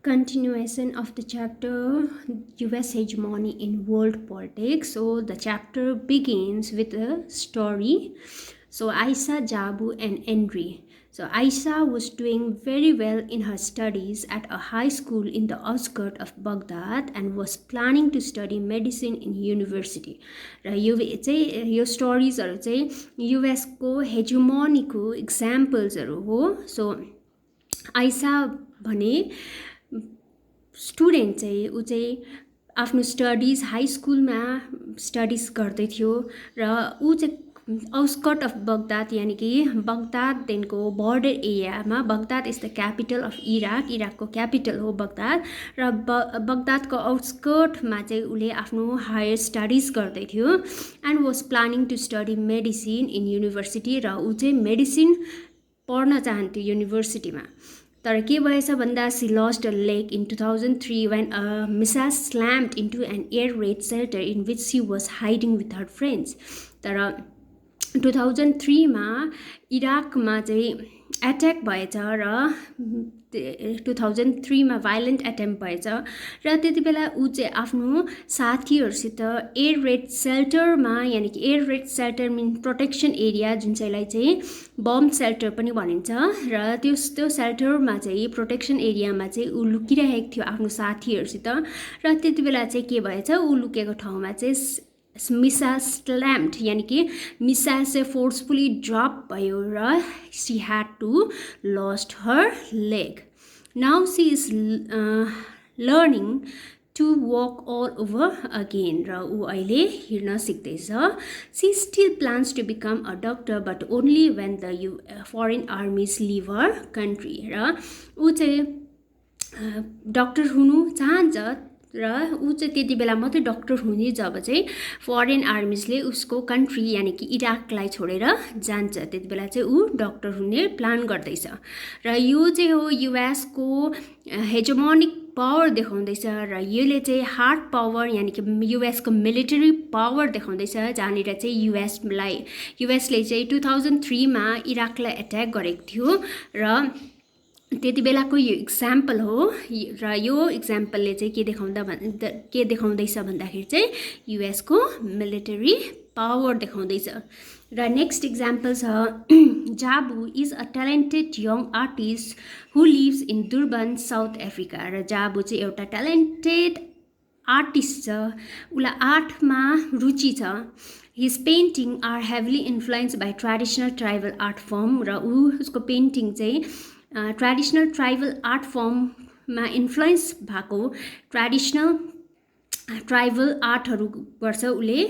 Continuation of the chapter US hegemony in world politics. So the chapter begins with a story. So Aisha, Jabu and Henry. So Aisha was doing very well in her studies at a high school in the outskirts of Baghdad and was planning to study medicine in university. र यो स्टोरिजहरु चाहिँ US को हेजेमोनीको एक्जाम्पल्सहरु हो. So Aisa भने student चाहिँ ऊ चाहिँ आफ्नो स्टडिज हाई स्कुलमा स्टडिज गर्दै थियो र ऊ चाहिँ आउटस्कर्ट अफ बगदाद यानि कि बगदाददेखिको बर्डर एरियामा. Baghdad is the capital of इराकको क्यापिटल हो बगदाद र बगदादको आउटस्कर्टमा चाहिँ उसले आफ्नो हायर स्टडिज गर्दै थियो and was planning to study medicine in university. र ऊ चाहिँ मेडिसिन पढ्न चाहन्थ्यो युनिभर्सिटीमा. तर के भएछ भन्दा she lost a leg in 2003 when a missile slammed into an air raid shelter in which she was hiding with her friends. तर 2003 मा इराकमा चाहिँ एट्याक भएछ र 2003 मा भाइलेन्ट एटेम्प भएछ र त्यति बेला ऊ चाहिँ आफ्नो साथीहरूसित एयर रेड सेल्टरमा यानि कि air raid shelter mean protection area जुन चाहिँलाई चाहिँ बम सेल्टर पनि भनिन्छ र त्यो सेल्टरमा चाहिँ प्रोटेक्सन एरियामा चाहिँ ऊ लुकिरहेको थियो आफ्नो साथीहरूसित. र त्यति बेला चाहिँ के भएछ ऊ लुकेको ठाउँमा चाहिँ मिसाइल स्ल्याम्ड यानि कि मिसाइल चाहिँ फोर्सफुली ड्रप भयो र she had to lost her leg. Now she is learning to walk all over again र ऊ अहिले हिँड्न सिक्दैछ. She still plans to become a doctor but only when the foreign armies leave her country. र ऊ चाहिँ doctor हुनु चाहन्छ र ऊ चाहिँ त्यति बेला मात्रै डक्टर हुने जब चाहिँ फरेन आर्मिजले उसको कन्ट्री यानि कि इराकलाई छोडेर जान्छ. त्यति बेला चाहिँ ऊ डक्टर हुने प्लान गर्दैछ. र यो चाहिँ हो युएसको हेजेमोनिक पावर देखाउँदैछ र यसले चाहिँ हार्ड पावर यानि कि युएसको मिलिटरी पावर देखाउँदैछ जहाँनिर चाहिँ युएसले चाहिँ 2003 मा इराकलाई एट्याक गरेको थियो र त्यति बेलाको यो इक्जाम्पल हो. र यो इक्जाम्पलले चाहिँ के देखाउँदैछ भन्दाखेरि चाहिँ युएसको मिलिटरी पावर देखाउँदैछ. र नेक्स्ट इक्जाम्पल छ Jabu is a talented young artist who lives in Durban South Africa. र जाबु चाहिँ एउटा ट्यालेन्टेड आर्टिस्ट छ, उसलाई आर्टमा रुचि छ. His painting are heavily influence by traditional tribal art form. र उसको पेन्टिङ चाहिँ ट्रेडिसनल ट्राइबल आर्ट फर्ममा इन्फ्लुएन्स भएको ट्रेडिसनल ट्राइबल आर्टहरू गर्छ उसले.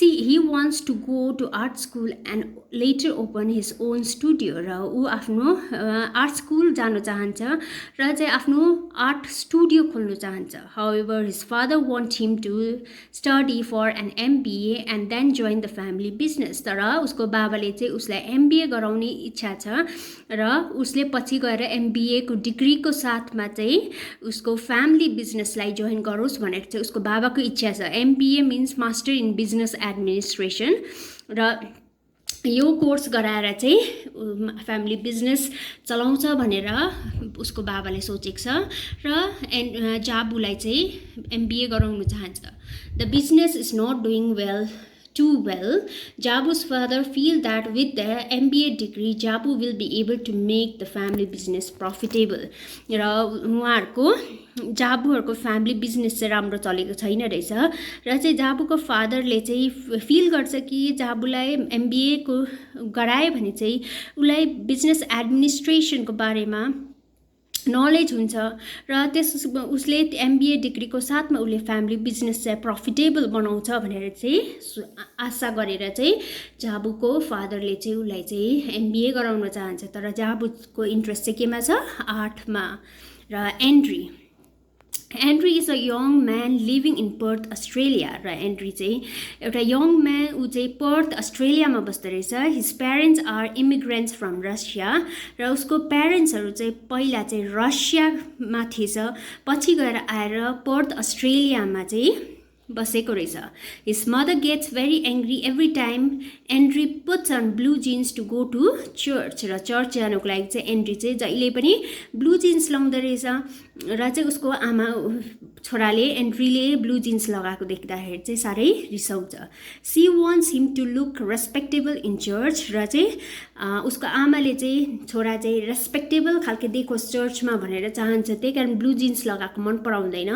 He wants to go to art school and later open his own studio. र ऊ आफ्नो आर्ट स्कुल जानु चाहन्छ र चाहिँ आफ्नो आर्ट स्टुडियो खोल्नु चाहन्छ. However his father want him to study for an MBA and then join the family business. तर उसको बाबाले चाहिँ उसलाई एमबिए गराउने इच्छा छ र उसले पछि गएर एमबिएको डिग्रीको साथमा चाहिँ उसको फ्यामिली बिजनेसलाई जोइन गरोस् भनेर चाहिँ उसको बाबाको इच्छा छ. MBA means master in business administration. र यो कोर्स गराएर चाहिँ फ्यामिली बिजनेस चलाउँछ भनेर उसको बाबाले सोचेको छ र जाबुलाई चाहिँ एमबिए गराउनु चाहन्छ. The business is not doing too well. Jabu's father feel that with the MBA degree, Jabu will be able to make the family business profitable. र उहाँहरूको जाबुहरूको फ्यामिली बिजनेस चाहिँ राम्रो चलेको छैन रहेछ र चाहिँ जाबुको फादरले चाहिँ फिल गर्छ कि जाबुलाई एमबिएको गरायो भने चाहिँ उसलाई बिजनेस एडमिनिस्ट्रेसनको बारेमा नलेज हुन्छ र उसले एमबिए डिग्रीको साथमा उसले फ्यामिली बिजनेस चाहिँ प्रफिटेबल बनाउँछ भनेर चाहिँ आशा गरेर चाहिँ जाबुको फादरले चाहिँ उसलाई चाहिँ एमबिए गराउन चाहन्छ. तर जाबुको इन्ट्रेस्ट चाहिँ केमा छ? आर्टमा. र Andre is a young man living in Perth Australia. र एन्ड्री चाहिँ एउटा यङ म्यान, ऊ चाहिँ पर्थ अस्ट्रेलियामा बस्दो रहेछ. His parents are immigrants from Russia. र उसको प्यारेन्ट्सहरू चाहिँ पहिला चाहिँ रसियामा थिएछ, पछि गएर आएर पर्थ अस्ट्रेलियामा चाहिँ बसेको रहेछ. His mother gets very angry every time Andrei puts on blue jeans to go to church. र चर्च जानुको लागि चाहिँ एन्ड्री चाहिँ जहिले पनि ब्लू जिन्स लाउँदो रहेछ र चाहिँ उसको आमा छोराले एन्ड्रीले ब्लू जिन्स लगाएको देख्दाखेरि चाहिँ साह्रै रिसाउँछ. She wants him to look respectable in church. र चाहिँ उसको आमाले चाहिँ छोरा चाहिँ रेस्पेक्टेबल खालको देखोस् चर्चमा भनेर चाहन्छ, त्यही कारण ब्लू जिन्स लगाएको मन पराउँदैन.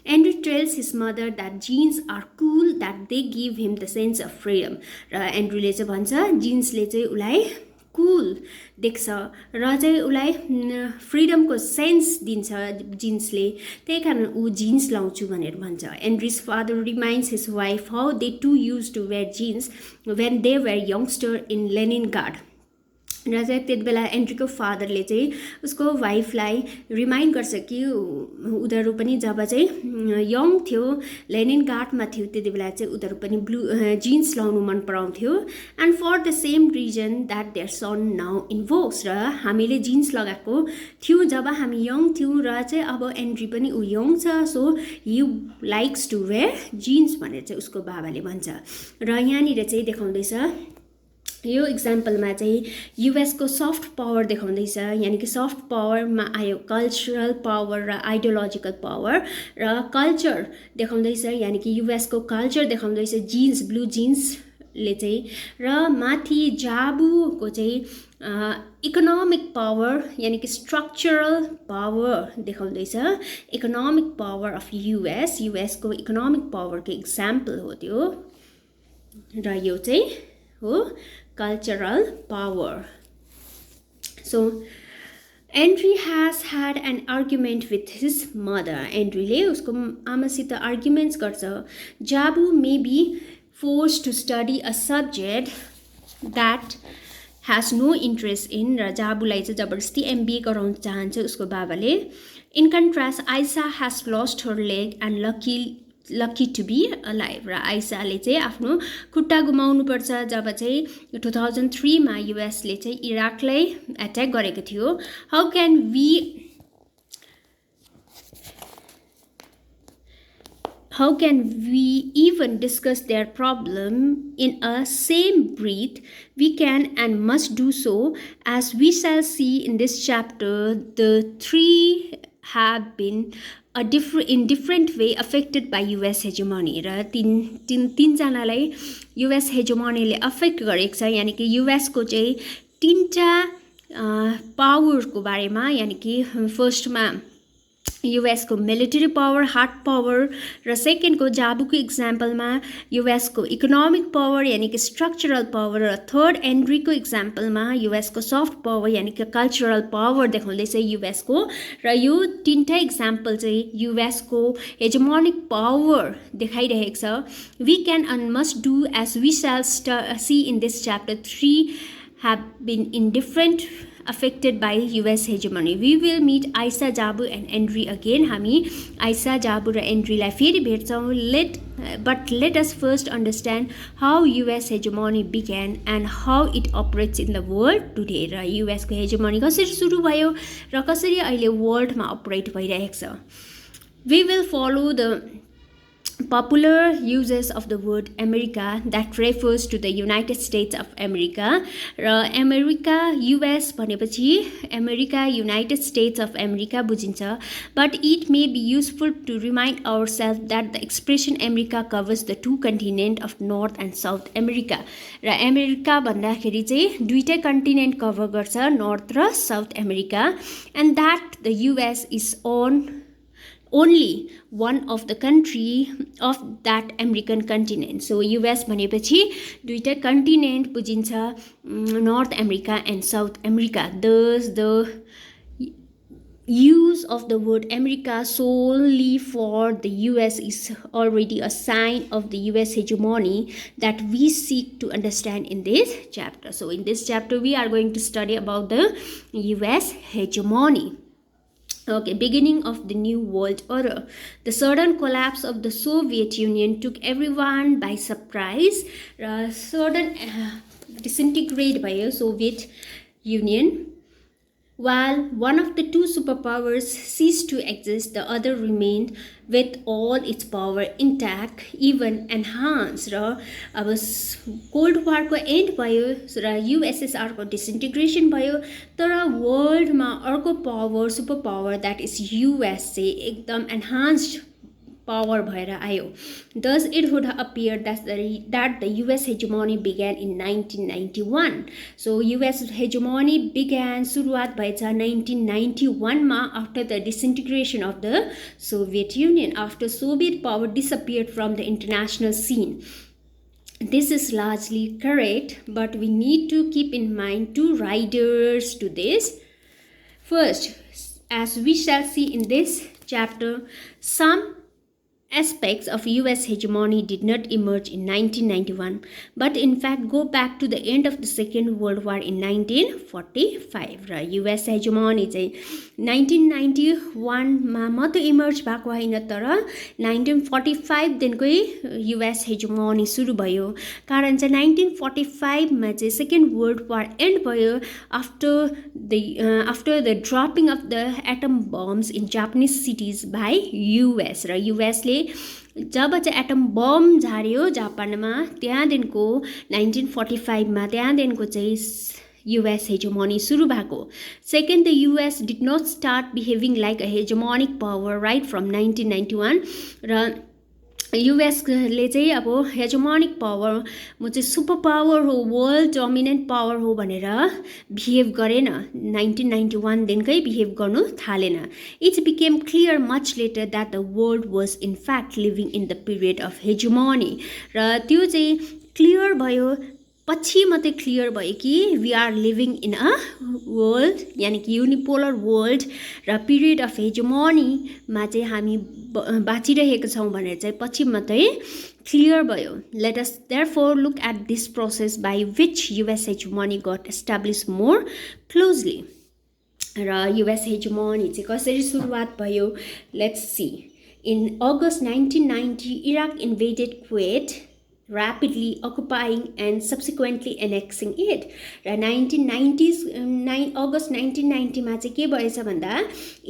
Andrew tells his mother that jeans are cool, that they give him the sense of freedom. र एन्ड्रूले चाहिँ भन्छ जिन्सले चाहिँ उसलाई कुल देख्छ र चाहिँ उसलाई फ्रिडमको सेन्स दिन्छ जिन्सले, त्यही कारण ऊ जिन्स लाउँछु भनेर भन्छ. Andrei's father reminds his wife how they to use to wear jeans when they were youngster in Leningrad. र चाहिँ त्यति बेला एन्ड्रीको फादरले चाहिँ उसको वाइफलाई रिमाइन्ड गर्छ कि उनीहरू पनि जब चाहिँ यङ थियो, लेनिनग्राडमा थियो, त्यति बेला चाहिँ उनीहरू पनि ब्लू जिन्स लाउनु मन पराउँथ्यो. And for the same reason that their son now invokes. र हामीले जिन्स लगाएको थियौँ जब हामी यङ थियौँ र चाहिँ अब एन्ड्री पनि ऊ यङ छ, so you likes to wear jeans भनेर चाहिँ उसको बाबाले भन्छ. र यहाँनिर चाहिँ देखाउँदैछ यो इक्जाम्पलमा चाहिँ युएसको सफ्ट पावर देखाउँदैछ, यानि कि सफ्ट पावरमा आयो कल्चरल पावर र आइडियोलोजिकल पावर र कल्चर देखाउँदैछ, यानि कि युएसको कल्चर देखाउँदैछ जिन्स ब्लू जिन्सले चाहिँ. र माथि जाबुको चाहिँ इकोनोमिक पावर यानि कि स्ट्रक्चरल पावर देखाउँदैछ. इकोनोमिक पावर अफ युएस, युएसको इकोनोमिक पावरको इक्जाम्पल हो त्यो. र यो चाहिँ हो cultural power. So Andrew has had an argument with his mother. एन्ड्रीले उसको आमासित आर्ग्युमेन्ट्स गर्छ. जाबु may be forced to study a subject that has no interest in. र जाबुलाई चाहिँ जबरजस्ती एमबिए गराउन चाहन्छ उसको बाबाले. In contrast, Aisha has lost her leg and lucky to be alive. र आइसाले चाहिँ आफ्नो खुट्टा गुमाउनु पर्छ जब चाहिँ 2003 मा युएसले चाहिँ इराकलाई एट्याक गरेको थियो. How can we even discuss their problem in a same breath? We can and must do so. As we shall see in this chapter, the three have been in different way affected by US hegemony. र तीनजनालाई US hegemony ले affect गरेको छ, यानि कि US को चाहिँ तीनटा पावरको बारेमा, यानि कि फर्स्टमा US को मिलिटरी पावर, हार्ड पावर, र सेकेन्डको जाबुको इक्जाम्पलमा US को इकोनोमिक पावर यानि कि स्ट्रक्चरल पावर, र थर्ड एन्ड्रीको इक्जाम्पलमा US को सफ्ट पावर यानि कि कल्चरल पावर देखाउँदैछ US को. र यो तीनटा इक्जाम्पल चाहिँ US को हेजेमोनिक पावर देखाइरहेको छ. We can and must do as we shall see in this chapter 3 have been in different affected by US hegemony. We will meet Aisha, Jabu and Andri again. हामी Aisha, Jabu र Andriलाई फेरि भेट्छौँ. But let us first understand how US hegemony began and how it operates in the world today. र US को hegemony कसरी सुरु भयो र कसरी अहिले वर्ल्डमा अपरेट भइरहेको छ. We will follow the popular uses of the word America that refers to the United States of America. र अमेरिका US भनेपछि America United states of America बुझिन्छ. But it may be useful to remind ourselves that the expression America covers the two continents of North and South America. र America भन्दाखेरि चाहिँ दुईटै continent cover गर्छ, north र south America. And that the US is only one of the country of that American continent. So US भनेपछि दुईटा continent बुझिन्छ, north America and south America. Thus the use of the word America solely for the US is already a sign of the US hegemony that we seek to understand in this chapter. So in this chapter we are going to study about the US hegemony. Okay, beginning of the New World Order. The sudden collapse of the Soviet Union took everyone by surprise. Sudden disintegrate by a Soviet Union While one of the two superpowers ceased to exist, the other remained with all its power intact, even enhanced. र अब cold वारको and भयो र युएसएसआरको disintegration भयो, तर वर्ल्डमा अर्को power super power that is US चाहिँ एकदम एन्हान्स्ड power bhaera ayo. Thus, it would appear that the US hegemony began in 1991. So, US hegemony began suruat bhaecha 1991 ma after the disintegration of the Soviet Union, after Soviet power disappeared from the international scene. This is largely correct, but we need to keep in mind two riders to this. First, as we shall see in this chapter, some aspects of US hegemony did not emerge in 1991, but in fact go back to the end of the Second World War in 1945. र US hegemony चाहिँ 1991 मा मात्र emerge भएको होइन, तर 1945 देखिकै US hegemony सुरु भयो. कारण चाहिँ 1945 मा चाहिँ सेकेन्ड वर्ल्ड वार एन्ड भयो after the dropping of the atom bombs in Japanese cities by US. र US ले जब चाहिँ एटम बम झार्यो जापानमा, त्यहाँदेखिको 1945 मा त्यहाँदेखिको चाहिँ US hegemony सुरु भएको. Second, the US did not start behaving like a hegemonic power right from 1991. र US ले चाहिँ अब हेजेमोनिक पावर म चाहिँ सुपर पावर हो, वर्ल्ड डोमिनेन्ट पावर हो भनेर बिहेभ गरेन. 1991 देखिकै बिहेभ गर्नु थालेन. It became clear much later that the world was in fact living in the period of hegemony. र त्यो चाहिँ क्लियर भयो, पछि मात्रै क्लियर भयो कि we are living in a world, यानि कि युनिपोलर वर्ल्ड र पिरियड अफ हेजेमोनीमा चाहिँ हामी बाँचिरहेका छौँ भनेर चाहिँ पछि मात्रै क्लियर भयो. Let us therefore look at this process by which US hegemony got establish more closely. र युएस हेजेमोनी चाहिँ कसरी सुरुवात भयो, let's see. In August 1990 Iraq invaded Kuwait, rapidly occupying and subsequently annexing it. र 1990s August 1990 मा चाहिँ के भएछ भन्दा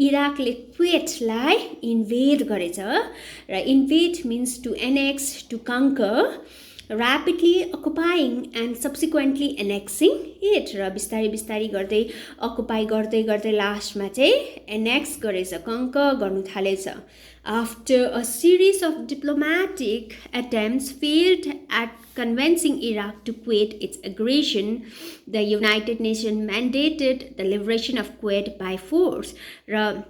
इराकले कुवेटलाई इन्भेड गरेछ. र invade means to annex, to conquer, rapidly occupying and subsequently annexing it. र बिस्तारै बिस्तारै गर्दै अकुपाई गर्दै गर्दै लास्टमा चाहिँ एनेक्स गरेछ, कन्कर गर्नु थालेछ. After a series of diplomatic attempts failed at convincing Iraq to quit its aggression, the United Nations mandated the liberation of Kuwait by force. र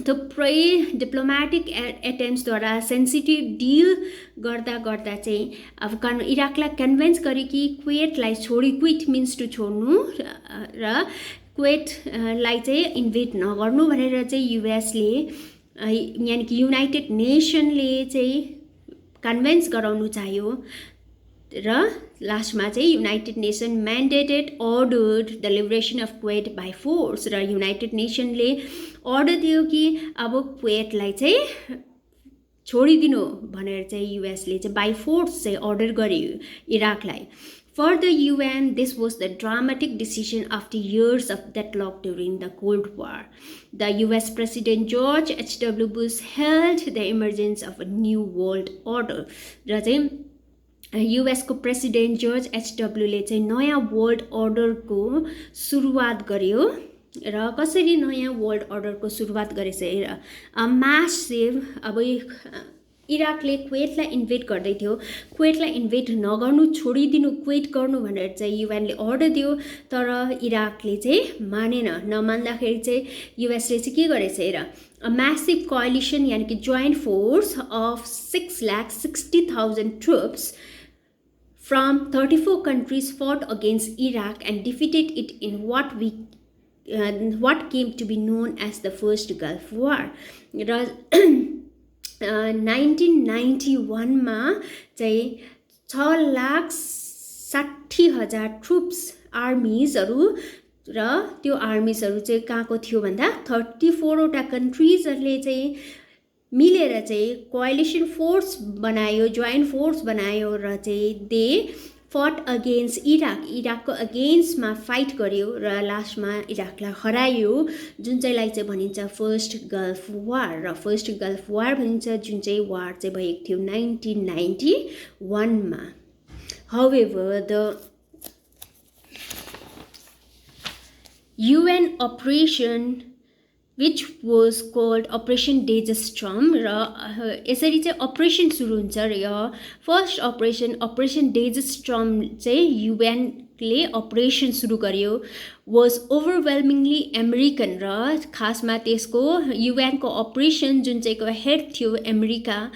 थुप्रै डिप्लोमेटिक एटेम्प्ट्सद्वारा सेन्सिटिभ डिल गर्दा गर्दा चाहिँ अब इराकलाई कन्भिन्स गरे कि कुवेटलाई छोडी, क्विट मिन्स टु छोड्नु र कुवेटलाई चाहिँ इन्भेड नगर्नु भनेर चाहिँ युएसले यानि कि युनाइटेड नेसनले चाहिँ कन्भिन्स गराउनु चाहियो. र लास्टमा चाहिँ united nation mandated ordered the liberation of Kuwait by force. र युनाइटेड नेसनले अर्डर दियो कि अब कुवेटलाई चाहिँ छोडिदिनु भनेर चाहिँ युएसले चाहिँ बाई फोर्स चाहिँ अर्डर गर्यो इराकलाई. For the UN, this was the dramatic decision after years of deadlock during the Cold War. The US President George H.W. Bush hailed the emergence of a new world order. र चाहिँ US को president George एचडब्ल्यूले चाहिँ नयाँ world अर्डरको सुरुवात गर्यो. र कसरी नयाँ वर्ल्ड अर्डरको सुरुवात गरेछ र म्यासिभ अब इराकले कुवेटलाई इन्भेड गर्दै थियो, कुवेटलाई इन्भेड नगर्नु, छोडिदिनु, क्विट गर्नु भनेर चाहिँ युएनले अर्डर दियो, तर इराकले चाहिँ मानेन. नमान्दाखेरि चाहिँ युएसले चाहिँ के गरेछ र a massive coalition यानी कि joint force of 660,000 troops from 34 countries fought against Iraq and defeated it in what came to be known as the First Gulf War. 1991 मा चाहिँ 6,60,000 ट्रुप्स आर्मीजहरू र त्यो आर्मीजहरू चाहिँ कहाँको थियो भन्दा 34 वटा कन्ट्रीजहरूले चाहिँ मिलेर चाहिँ कोअलिसन फोर्स बनायो, जोइन्ट फोर्स बनायो र चाहिँ दे फट अगेन्स्ट इराकको अगेन्स्टमा फाइट गर्यो र लास्टमा इराकलाई हरायो जुन चाहिँलाई चाहिँ भनिन्छ फर्स्ट गल्फ वार र फर्स्ट गल्फ वार भनिन्छ जुन चाहिँ वार चाहिँ भएको थियो 1991 मा However, the UN operation which was called Operation Storm र यसरी चाहिँ अपरेसन सुरु हुन्छ र यो फर्स्ट अपरेसन Storm चाहिँ UN ले अपरेसन सुरु गर्यो was overwhelmingly American र खासमा त्यसको UN को अपरेसन जुन चाहिँ को हेड थियो America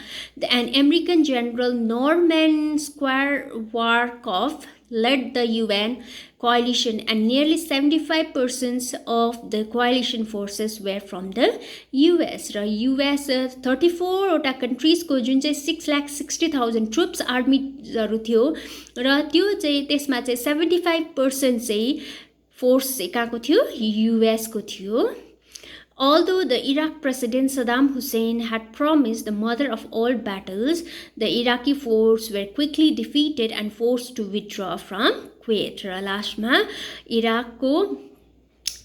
and American General Norman Schwarzkopf led the UN coalition and nearly 75% of the coalition forces were from the US र US 34 वटा countries को जुन चाहिँ 6,60,000 troops army जरु थियो र त्यो चाहिँ त्यसमा चाहिँ 75% चाहिँ force चाहिँ कहाँको थियो US को थियो Although the Iraq President Saddam Hussein had promised the mother of all battles, the Iraqi forces were quickly defeated and forced to withdraw from Kuwait. र लास्टमा इराकको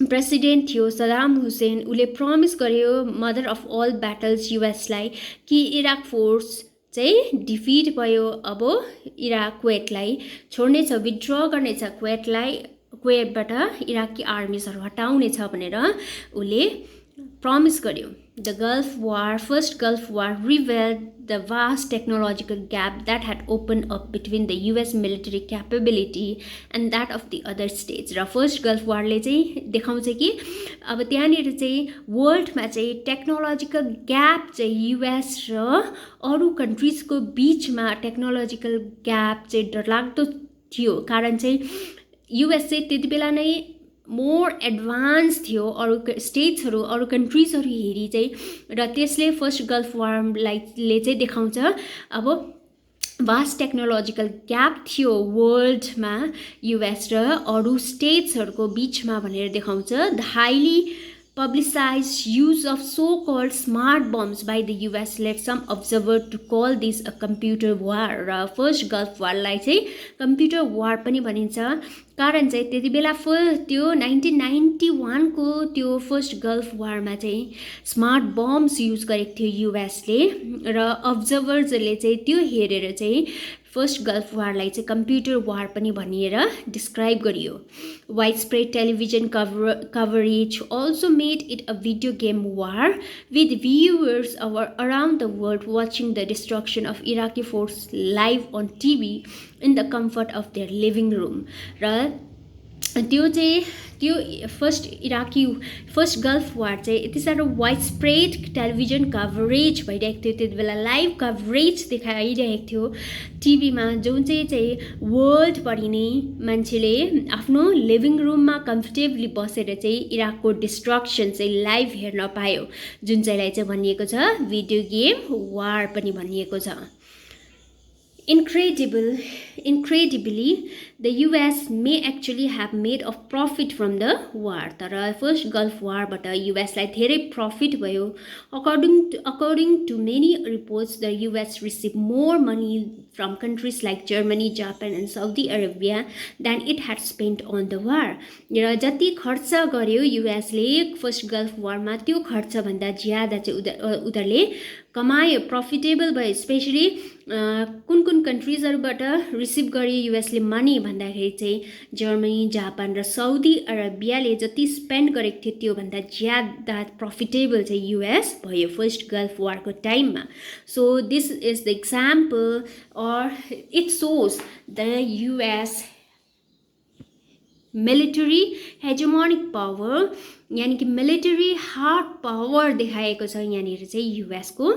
प्रेसिडेन्ट थियो सदाम हुसेन उले प्रमिस गर्यो मदर अफ अल ब्याटल्स युएसलाई कि Iraq force चाहिँ defeat भयो अब Iraq कुवेतलाई छोड्नेछ withdraw गर्नेछ कुवेतबाट इराकी आर्मीजहरु हटाउनेछ भनेर उले promise गर्यो The first Gulf War revealed the vast technological gap that had opened up between the US military capability and that of the other states. र first golf वारले चाहिँ देखाउँछ कि अब त्यहाँनिर चाहिँ वर्ल्डमा चाहिँ टेक्नोलोजिकल ग्याप चाहिँ युएस र अरू कन्ट्रीजको बीचमा टेक्नोलोजिकल ग्याप चाहिँ डरलाग्दो थियो कारण चाहिँ युएस चाहिँ त्यतिबेला नै मोर एडभान्स थियो अरू स्टेट्सहरु अरू कन्ट्रीजहरु हेरी चाहिँ र त्यसले फर्स्ट गल्फ वारलाई चाहिँ देखाउँछ अब वास्ट टेक्नोलोजिकल ग्याप थियो वर्ल्डमा युएस र अरू स्टेट्सहरुको बीचमा भनेर देखाउँछ the highly publicized use of so-called smart bombs by the US led some observers to call this a computer war. र फर्स्ट गल्फ वारलाई चाहिँ कम्प्युटर वार पनि भनिन्छ कारण चाहिँ त्यतिबेला त्यो 1991 को त्यो फर्स्ट गल्फ वारमा चाहिँ स्मार्ट बम्ब्स युज गरेको थियो युएसले र अब्जर्भर्सले चाहिँ त्यो हेरेर चाहिँ फर्स्ट गल्फ वारलाई चाहिँ कम्प्युटर वार पनि भनिएर डिस्क्राइब गरियो widespread television coverage also made it a video game war with viewers around the world watching the destruction of Iraqi forces live on TV in the comfort of their living room र त्यो first golf वार चाहिँ यति साह्रो wide spread television coverage भइरहेको थियो त्यति बेला live coverage देखाइरहेको थियो टिभीमा जुन चाहिँ वर्ल्डभरि नै मान्छेले आफ्नो लिभिङ रुममा कम्फर्टेबली बसेर चाहिँ इराकको डिस्ट्रक्सन चाहिँ लाइभ हेर्न पायो जुन चाहिँलाई चाहिँ भनिएको छ भिडियो गेम वार पनि भनिएको छ Incredibly, the US may actually have made a profit from the war. तर फर्स्ट गल्फ वारबाट युएसलाई धेरै प्रॉफिट भयो. According to many reports, the US received more money from countries like Germany, Japan, and Saudi Arabia than it had spent on the war. र जति खर्च गर्यो युएसले first golf वारमा त्यो खर्च भन्दा ज्यादा चाहिँ उनीहरूले कमायो प्रॉफिटेबल भयो स्पेशली कुन कन्ट्रीजहरुबाट रिसिभ गर्यो युएसले मनी भन्दाखेरि चाहिँ जर्मनी जापान र साउदी अरेबियाले जति स्पेन्ड गरेको थियो त्यो भन्दा ज्यादा प्रॉफिटेबल चाहिँ युएस भयो फर्स्ट गल्फ वारको टाइममा so this is the example और it shows the US military hegemonic power यानी कि मिलिटरी हार्ड पावर देखाएको छ यहाँनिर चाहिँ युएस को